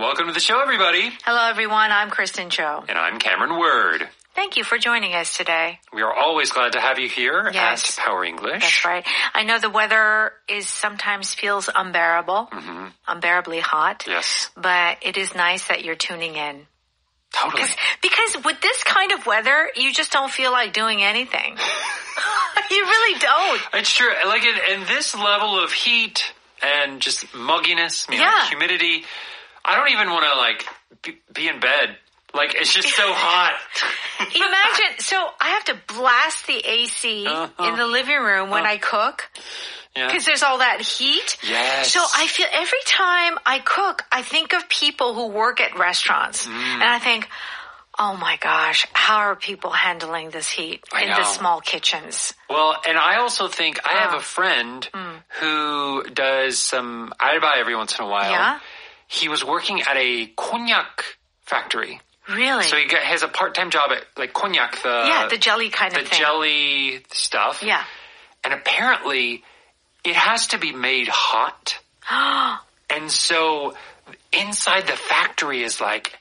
Welcome to the show, everybody. Hello, everyone. I'm Kristen Cho. And I'm Cameron Word. Thank you for joining us today. We are always glad to have you here Yes. at Power English. That's right. I know the weather sometimes feels unbearable, unbearably hot. Yes. But it is nice that you're tuning in. Totally. Because with this kind of weather, you just don't feel like doing anything. You really don't. It's true. Like in this level of heat and just mugginess, humidity, I don't even want to be in bed. Like, it's just so hot. Imagine, so I have to blast the AC in the living room when I cook. Because there's all that heat. Yes. So I feel every time I cook, I think of people who work at restaurants. And I think, oh my gosh, how are people handling this heat in the small kitchens? Well, and I also think I have a friend who does some ariba every once in a while. Yeah? He was working at a cognac factory. Really? So he has a part-time job at like cognac, the jelly kind of thing. The jelly stuff. Yeah. And apparently it has to be made hot. And so inside the factory is like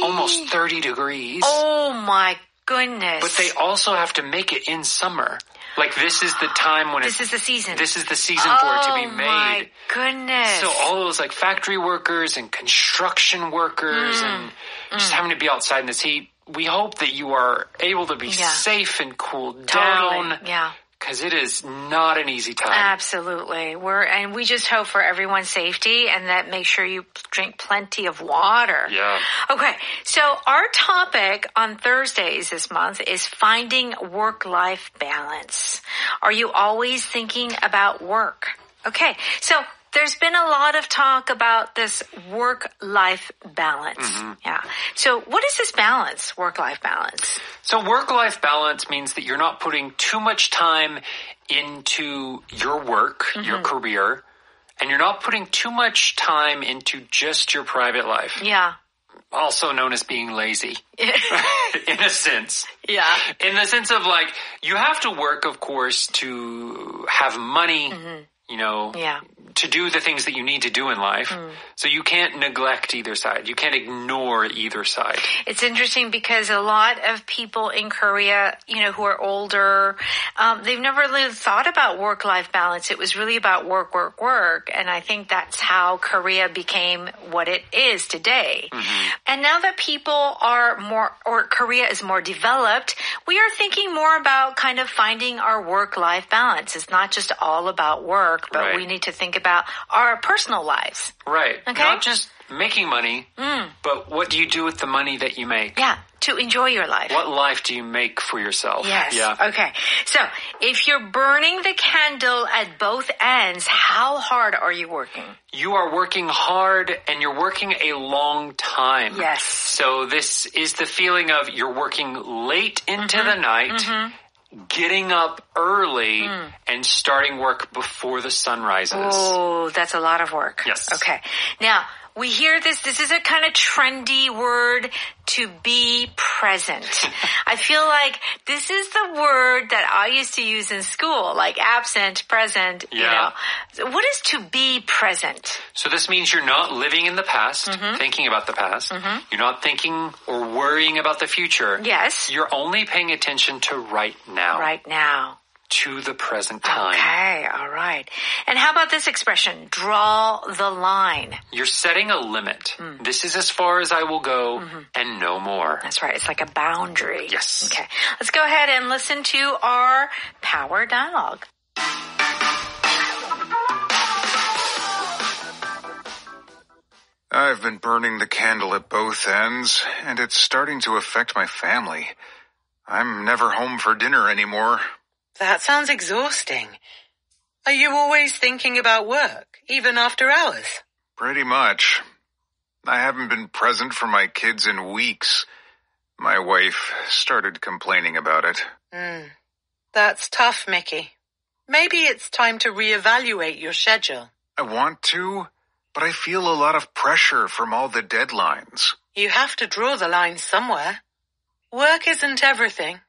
almost 30 degrees. Oh my goodness. But they also have to make it in summer. Like this is the time when this is the season. This is the season for it to be made. Oh my goodness. So all those like factory workers and construction workers and just having to be outside in this heat. We hope that you are able to be safe and cooled down. Yeah. Because it is not an easy time. Absolutely. And we just hope for everyone's safety and that make sure you drink plenty of water. Yeah. Okay. So our topic on Thursdays this month is finding work-life balance. Are you always thinking about work? Okay. So there's been a lot of talk about this work-life balance. Yeah. So what is this balance, work-life balance? So work-life balance means that you're not putting too much time into your work, your career, and you're not putting too much time into just your private life. Yeah. Also known as being lazy. In a sense. Yeah. In the sense of like, you have to work, of course, to have money, to do the things that you need to do in life. So you can't neglect either side. You can't ignore either side. It's interesting because a lot of people in Korea, who are older, they've never really thought about work-life balance. It was really about work, work, work. And I think that's how Korea became what it is today. And now that people Korea is more developed, we are thinking more about kind of finding our work-life balance. It's not just all about work, but we need to think about our personal lives. Right. Okay? Not just making money, but what do you do with the money that you make? Yeah, to enjoy your life. What life do you make for yourself? Yes. Yeah. Okay. So, if you're burning the candle at both ends, how hard are you working? You are working hard and you're working a long time. Yes. So this is the feeling of you're working late into the night, getting up early and starting work before the sun rises. Oh, that's a lot of work. Yes. Okay. Now, we hear this. This is a kind of trendy word, to be present. I feel like this is the word that I used to use in school, like absent, present, So what is to be present? So this means you're not living in the past, thinking about the past. You're not thinking or worrying about the future. Yes. You're only paying attention to right now. Right now. To the present time. Okay, all right. And how about this expression, draw the line? You're setting a limit. This is as far as I will go and no more. That's right. It's like a boundary. Yes. Okay. Let's go ahead and listen to our Power Dialogue. I've been burning the candle at both ends, and it's starting to affect my family. I'm never home for dinner anymore. That sounds exhausting. Are you always thinking about work, even after hours? Pretty much. I haven't been present for my kids in weeks. My wife started complaining about it. That's tough, Mickey. Maybe it's time to reevaluate your schedule. I want to, but I feel a lot of pressure from all the deadlines. You have to draw the line somewhere. Work isn't everything.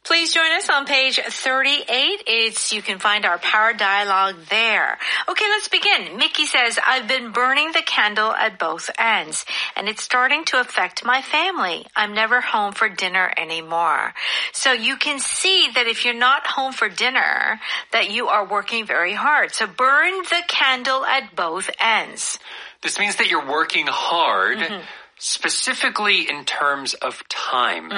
Please join us on page 38. You can find our power dialogue there. Okay, let's begin. Mickey says, I've been burning the candle at both ends, and it's starting to affect my family. I'm never home for dinner anymore. So you can see that if you're not home for dinner, that you are working very hard. So burn the candle at both ends. This means that you're working hard, specifically in terms of time.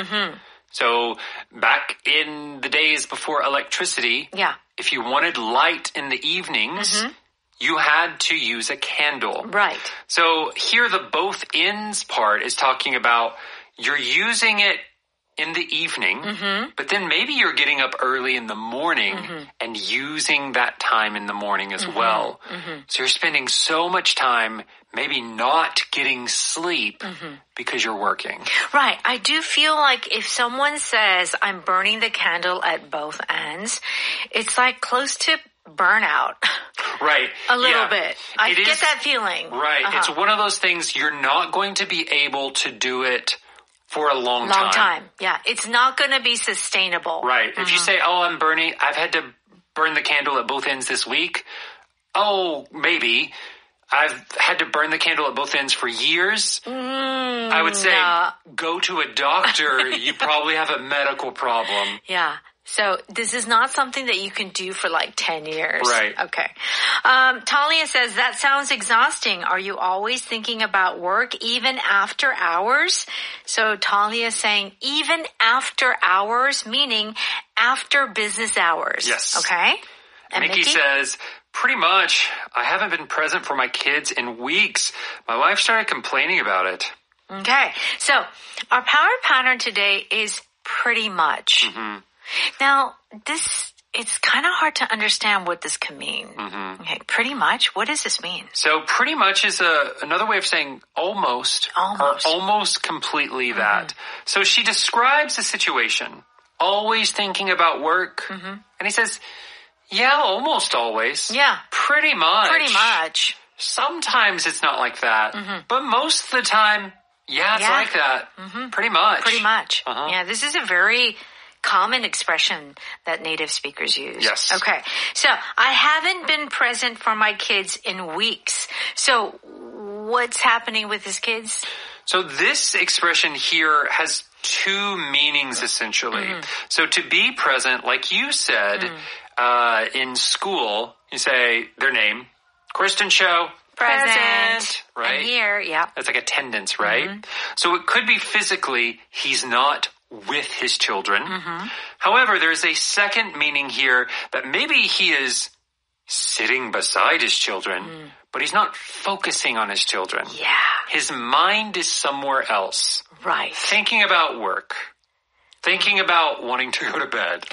So back in the days before electricity, if you wanted light in the evenings, you had to use a candle. Right. So here the both ends part is talking about you're using it in the evening, but then maybe you're getting up early in the morning and using that time in the morning as well. So you're spending so much time maybe not getting sleep because you're working. Right. I do feel like if someone says, I'm burning the candle at both ends, it's like close to burnout. Right. A little bit. I get that feeling. Right. It's one of those things you're not going to be able to do it for a long time. Yeah. It's not going to be sustainable. Right. If you say, I've had to burn the candle at both ends this week. Oh, maybe. I've had to burn the candle at both ends for years. I would say go to a doctor. You probably have a medical problem. Yeah. So this is not something that you can do for like 10 years. Right. Okay. Talia says, that sounds exhausting. Are you always thinking about work even after hours? So Talia is saying even after hours, meaning after business hours. Yes. Okay. And Mickey says, pretty much. I haven't been present for my kids in weeks. My wife started complaining about it. Okay. So our power pattern today is pretty much. Now, it's kind of hard to understand what this can mean. Okay, pretty much. What does this mean? So pretty much is another way of saying almost. Or almost completely that. So she describes a situation, always thinking about work. And he says, yeah, almost always. Yeah. Pretty much. Pretty much. Sometimes it's not like that. But most of the time, it's like that. Pretty much. Pretty much. Yeah, this is a very common expression that native speakers use. Yes. Okay. So I haven't been present for my kids in weeks. So what's happening with his kids? So this expression here has two meanings essentially. So to be present, like you said, in school, you say their name, Kristen Show. Present. Right? I'm here, yeah. That's like attendance, right? So it could be physically, he's not with his children. However, there's a second meaning here that maybe he is sitting beside his children, but he's not focusing on his children. Yeah. His mind is somewhere else. Right. Thinking about work. Thinking about wanting to go to bed.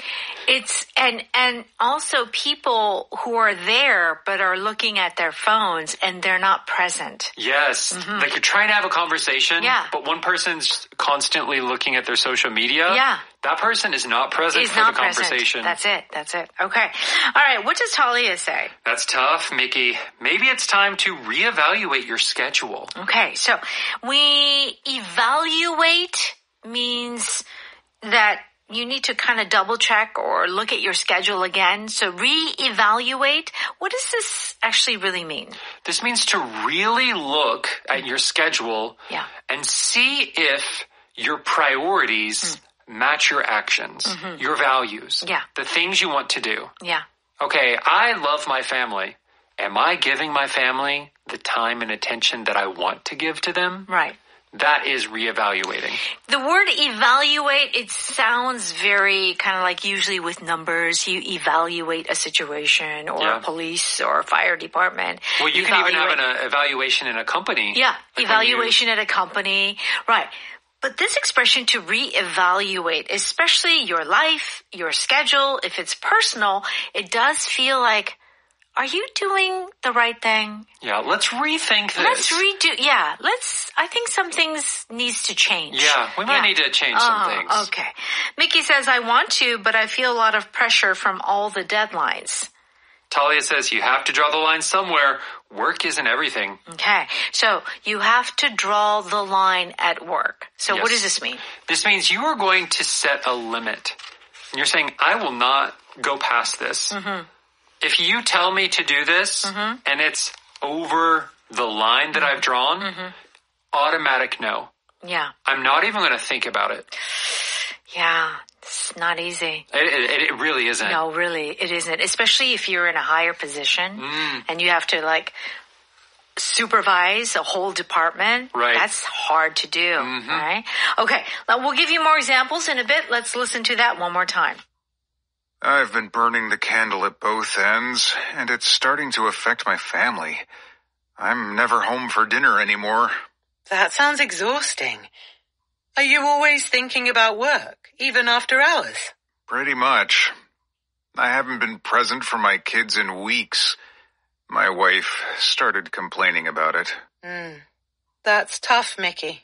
It's, and also people who are there but are looking at their phones and they're not present. Yes. They could try and have a conversation, but one person's constantly looking at their social media. Yeah. That person is not present for the conversation. That's it. Okay. All right. What does Talia say? That's tough, Mickey. Maybe it's time to reevaluate your schedule. Okay. So we evaluate means that you need to kind of double check or look at your schedule again. So reevaluate. What does this actually really mean? This means to really look at your schedule and see if your priorities match your actions, your values, the things you want to do. Yeah. Okay, I love my family. Am I giving my family the time and attention that I want to give to them? Right. That is reevaluating. The word evaluate, it sounds very kind of like usually with numbers, you evaluate a situation or a police or a fire department. Well, you can even have an evaluation in a company. Yeah, like evaluation at a company. Right. But this expression to reevaluate, especially your life, your schedule, if it's personal, it does feel like, are you doing the right thing? Yeah, let's rethink this. Let's redo. Yeah, I think some things needs to change. Yeah, we might need to change some things. Okay. Mickey says, I want to, but I feel a lot of pressure from all the deadlines. Talia says you have to draw the line somewhere. Work isn't everything. Okay. So you have to draw the line at work. So what does this mean? This means you are going to set a limit. And you're saying, I will not go past this. Mm-hmm. If you tell me to do this and it's over the line that I've drawn, automatic no. Yeah. I'm not even going to think about it. Yeah. It's not easy. It really isn't. No, really, it isn't. Especially if you're in a higher position and you have to like supervise a whole department. Right. That's hard to do. Right? Okay. Now we'll give you more examples in a bit. Let's listen to that one more time. I've been burning the candle at both ends, and it's starting to affect my family. I'm never home for dinner anymore. That sounds exhausting. Are you always thinking about work, even after hours? Pretty much. I haven't been present for my kids in weeks. My wife started complaining about it. That's tough, Mickey.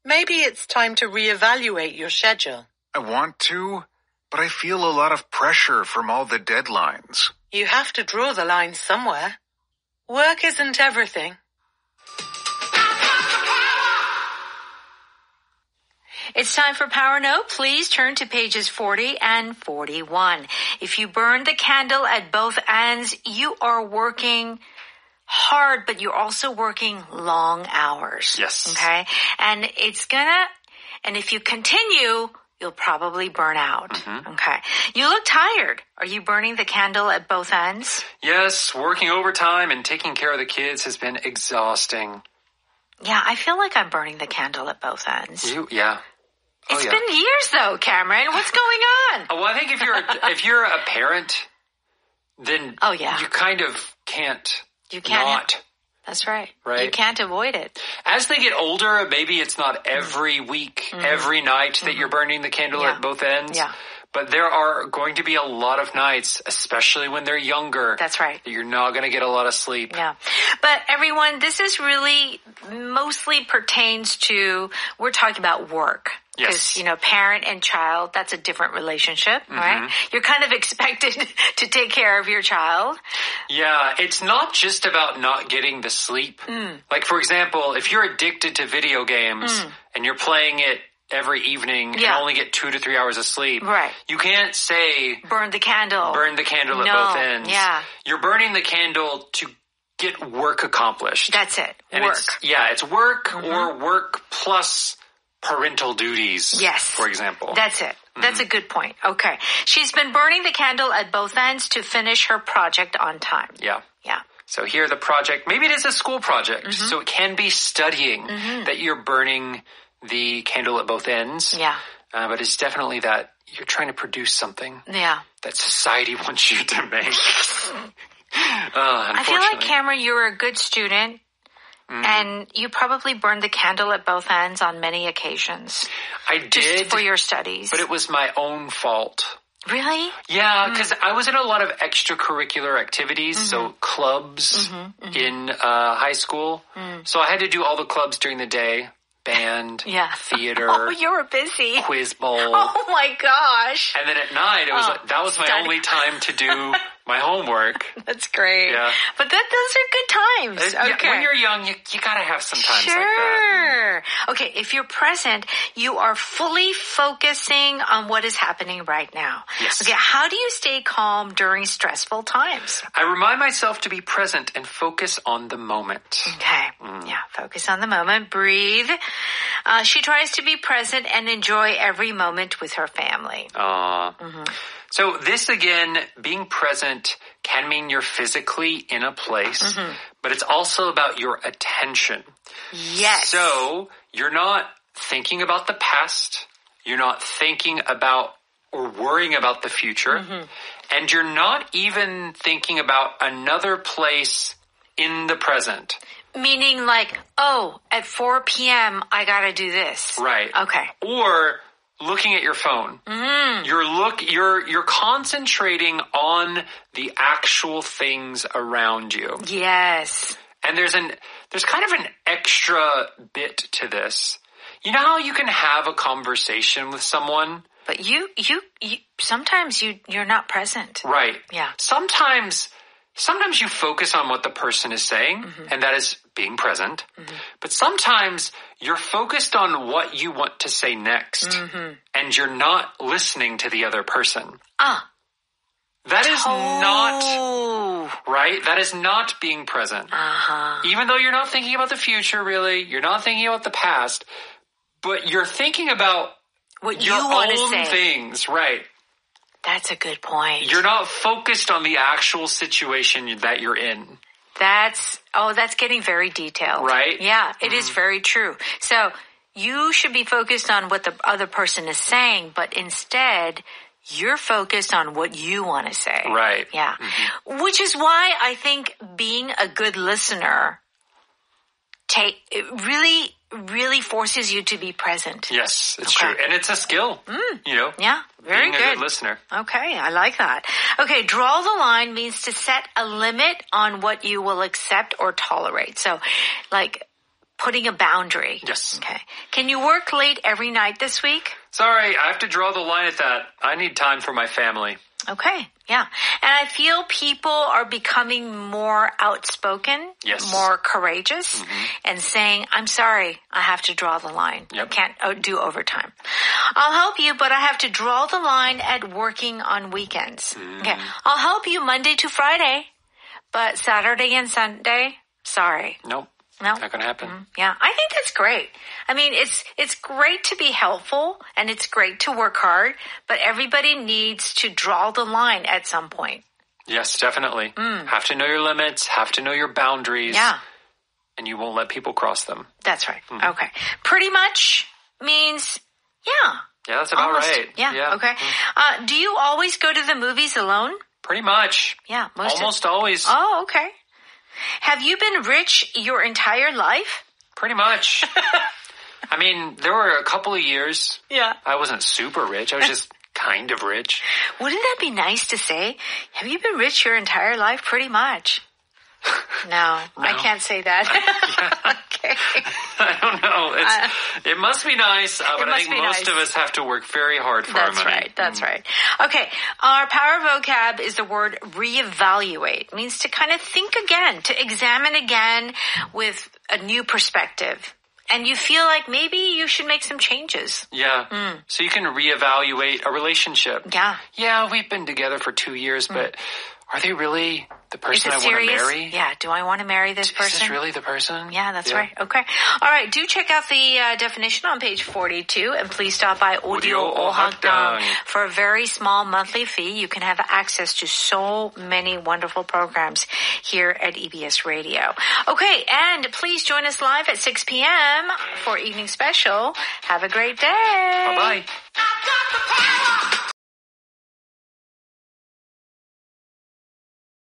Maybe it's time to reevaluate your schedule. I want to, but I feel a lot of pressure from all the deadlines. You have to draw the line somewhere. Work isn't everything. It's time for Power Note. Please turn to pages 40 and 41. If you burn the candle at both ends, you are working hard, but you're also working long hours. Yes. Okay? And if you continue, you'll probably burn out. Okay. You look tired. Are you burning the candle at both ends? Yes, working overtime and taking care of the kids has been exhausting. Yeah, I feel like I'm burning the candle at both ends. Yeah. It's been years though, Cameron. What's going on? Well, I think if you're a parent, then you kind of can't. You can't. Not. That's right. Right. You can't avoid it. As they get older, maybe it's not every week, every night that you're burning the candle at both ends. Yeah. But there are going to be a lot of nights, especially when they're younger. That's right. That you're not going to get a lot of sleep. Yeah. But everyone, this is really mostly pertains to, we're talking about work. Yes. Because, parent and child, that's a different relationship, right? You're kind of expected to take care of your child. Yeah, it's not just about not getting the sleep. Like, for example, if you're addicted to video games and you're playing it every evening and only get 2 to 3 hours of sleep. Right. You can't say burn the candle at both ends. Yeah. You're burning the candle to get work accomplished. That's it. And work. It's work or work plus parental duties. Yes. For example. That's it. That's a good point. Okay. She's been burning the candle at both ends to finish her project on time. Yeah. Yeah. So here the project, maybe it is a school project. So it can be studying that you're burning the candle at both ends. Yeah. But it's definitely that you're trying to produce something. Yeah. That society wants you to make. I feel like, Cameron, you're a good student. And you probably burned the candle at both ends on many occasions. I did. Just for your studies. But it was my own fault. Really? Yeah, because I was in a lot of extracurricular activities, so clubs in high school. So I had to do all the clubs during the day. Band, theater. Oh, you were busy. Quiz bowl. Oh my gosh. And then at night, it was that was my only time to do my homework. That's great. Yeah. But those are good times. Okay. When you're young, you gotta have some times like that. Sure. Okay, if you're present, you are fully focusing on what is happening right now. Yes. Okay, how do you stay calm during stressful times? I remind myself to be present and focus on the moment. Okay. Yeah, focus on the moment. Breathe. She tries to be present and enjoy every moment with her family. So this again, being present can mean you're physically in a place, but it's also about your attention. Yes. So you're not thinking about the past. You're not thinking about or worrying about the future. And you're not even thinking about another place in the present. Meaning like, at 4 p.m., I gotta do this. Right. Okay. Or looking at your phone. You're concentrating on the actual things around you. Yes. And there's kind of an extra bit to this. You know how you can have a conversation with someone? But you sometimes you're not present. Right. Yeah. Sometimes sometimes you focus on what the person is saying, and that is being present. But sometimes you're focused on what you want to say next, and you're not listening to the other person. That is not, right? That is not being present. Even though you're not thinking about the future, really, you're not thinking about the past, but you're thinking about what your you want to own say. things, right? That's a good point. You're not focused on the actual situation that you're in. That's getting very detailed. Right? Yeah, it is very true. So you should be focused on what the other person is saying, but instead you're focused on what you want to say. Right. Yeah. Which is why I think being a good listener really forces you to be present. Yes, it's true. And it's a skill, you know. Yeah, very being a good listener. Okay, I like that. Okay, draw the line means to set a limit on what you will accept or tolerate. So, like putting a boundary. Yes. Okay. Can you work late every night this week? Sorry, I have to draw the line at that. I need time for my family. Okay, yeah. And I feel people are becoming more outspoken, more courageous, and saying, I'm sorry, I have to draw the line. Can't do overtime. I'll help you, but I have to draw the line at working on weekends. Okay, I'll help you Monday to Friday, but Saturday and Sunday, sorry. Nope. No, not going to happen. Yeah, I think that's great. I mean, it's great to be helpful and it's great to work hard, but everybody needs to draw the line at some point. Yes, definitely. Have to know your limits, have to know your boundaries. Yeah. And you won't let people cross them. That's right. Okay. Pretty much means, Yeah, that's about right. Yeah. Okay. Do you always go to the movies alone? Pretty much. Yeah. Almost always. Oh, okay. Have you been rich your entire life? Pretty much. I mean, there were a couple of years. Yeah. I wasn't super rich. I was just kind of rich. Wouldn't that be nice to say? Have you been rich your entire life? Pretty much. No, I can't say that. Okay. I don't know. It must be nice, but I think most of us have to work very hard for our money. That's right. Okay. Our power vocab is the word reevaluate. It means to kind of think again, to examine again with a new perspective. And you feel like maybe you should make some changes. Yeah. So you can reevaluate a relationship. Yeah. Yeah, we've been together for 2 years, but are they really the person I want to marry? Yeah. Do I want to marry this person? Is this really the person? Yeah, that's right. Okay. All right. Do check out the definition on page 42, and please stop by Audio Ohakdang. For a very small monthly fee, you can have access to so many wonderful programs here at EBS Radio. Okay. And please join us live at 6 p.m. for Evening Special. Have a great day. Bye-bye.